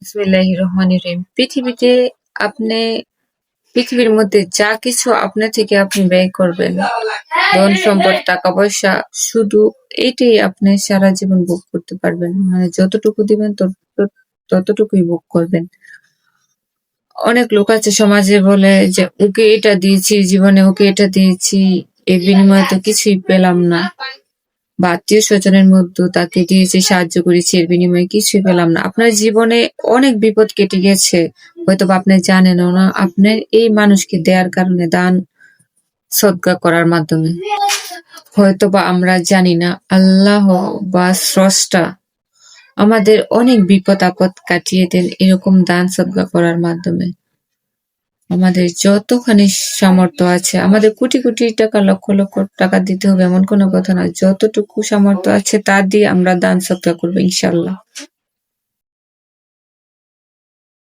বিসমিল্লাহির রহমানির রহিম। আপনি পৃথিবীর মধ্যে যা কিছু আপনার থেকে আপনি ব্যয় করবেন, ধন সম্পদ, টাকা পয়সা, শুধু এইটাই আপনি সারা জীবন ভোগ করতে পারবেন। মানে যতটুকু দিবেন ততটুকুই ভোগ করবেন। অনেক লোক আছে সমাজে বলে যে ওকে এটা দিয়েছি জীবনে, ওকে এটা দিয়েছি, এর বিনিময়ে তো কিছুই পেলাম না। বা আত্মীয়-স্বজনের মধ্যে তাকে দিয়েছি, সাহায্য করেছি, এর বিনিময়ে কিছুই পেলাম না। আপনার জীবনে অনেক বিপদ কেটে গেছে, হয়তোবা আপনি জানেনও না। আপনার এই মানুষকে দেয়ার কারণে, দান সদকা করার মাধ্যমে, হয়তোবা আমরা জানি না আল্লাহ বা স্রষ্টা আমাদের অনেক বিপদ আপদ কাটিয়ে দেন এরকম দান সদকা করার মাধ্যমে। আমাদের যতখানি সামর্থ্য আছে, আমাদের কোটি কোটি টাকা, লক্ষ লক্ষ টাকা দিতে হবে এমন কোনো কথা না। যতটুকু সামর্থ্য আছে তা দিয়ে আমরা দান সদকা করবো ইনশাআল্লাহ।